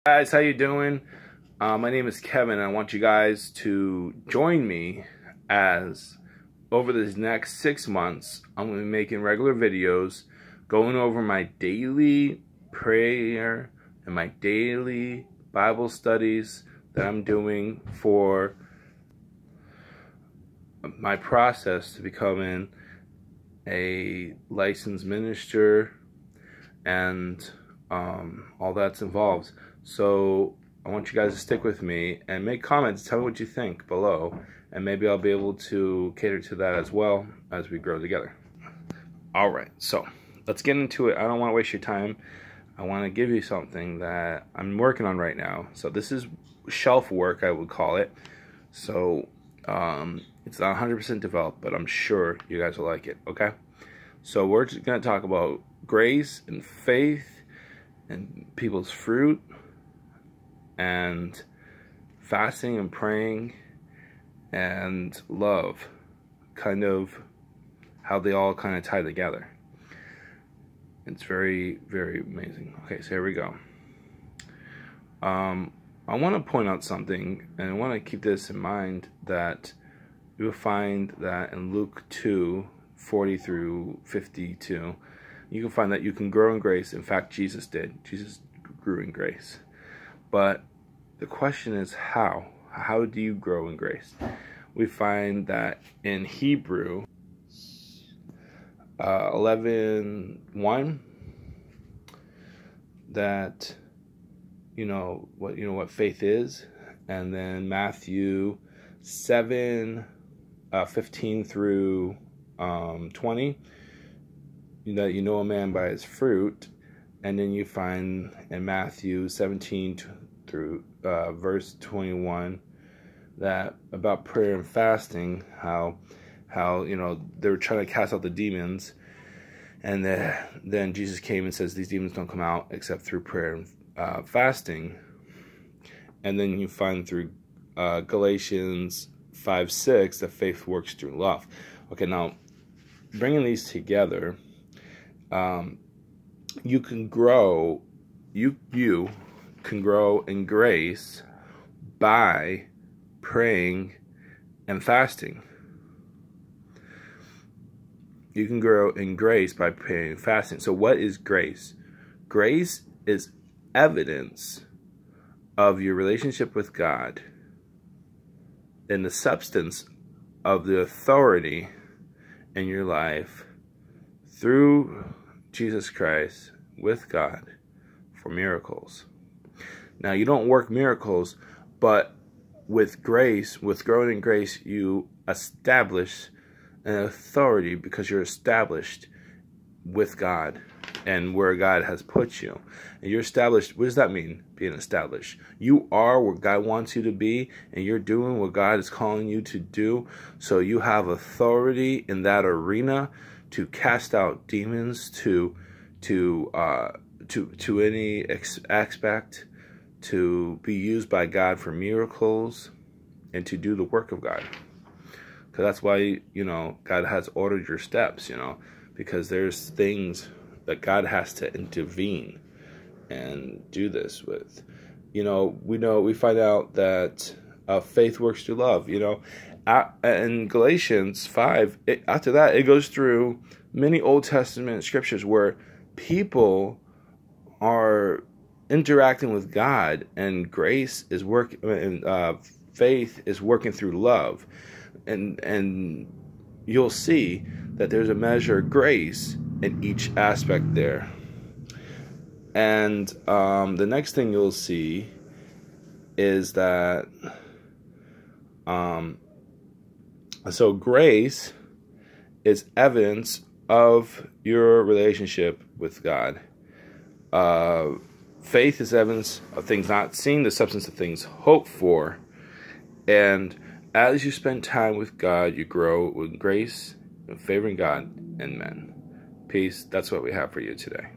Guys, how you doing? My name is Kevin, and I want you guys to join me as over these next 6 months I'm going to be making regular videos going over my daily prayer and my daily Bible studies that I'm doing for my process to becoming a licensed minister and all that's involved. So I want you guys to stick with me and make comments. Tell me what you think below, and maybe I'll be able to cater to that as well as we grow together. Alright, so let's get into it. I don't want to waste your time. I want to give you something that I'm working on right now. So this is shelf work, I would call it. So it's not 100% developed, but I'm sure you guys will like it, okay? So we're just going to talk about grace and faith and people's fruit and fasting and praying and love, kind of how they all kind of tie together. It's very, very amazing. Okay, so here we go. I want to point out something, and I want to keep this in mind, that you will find that in Luke 2:40 through 52, you can find that you can grow in grace. In fact, Jesus did. Jesus grew in grace. But the question is how? How do you grow in grace? We find that in Hebrew 11:1 that you know what faith is, and then Matthew 7:15 through 20, that you know a man by his fruit. And then you find in Matthew 17 through verse 21 that about prayer and fasting, how they were trying to cast out the demons, and then Jesus came and says these demons don't come out except through prayer and fasting. And then you find through Galatians 5:6 that faith works through love. Okay, now bringing these together, you can grow in grace by praying and fasting. You can grow in grace by praying and fasting. So what is grace? Grace is evidence of your relationship with God and the substance of the authority in your life through Jesus Christ with God for miracles. Now, you don't work miracles, but with grace, with growing in grace, you establish an authority because you're established with God and where God has put you. And you're established. What does that mean, being established? You are where God wants you to be, and you're doing what God is calling you to do. So you have authority in that arena to cast out demons, to any aspect, to be used by God for miracles, and to do the work of God. Because that's why, God has ordered your steps, because there's things that God has to intervene and do this with. We find out that faith works through love, in Galatians 5, after that, it goes through many Old Testament scriptures where people are interacting with God, and grace is working, and faith is working through love, and you'll see that there's a measure of grace in each aspect there. And the next thing you'll see is that so grace is evidence of your relationship with God. Faith is evidence of things not seen, the substance of things hoped for. And as you spend time with God, you grow with grace and favoring God and men. Peace. That's what we have for you today.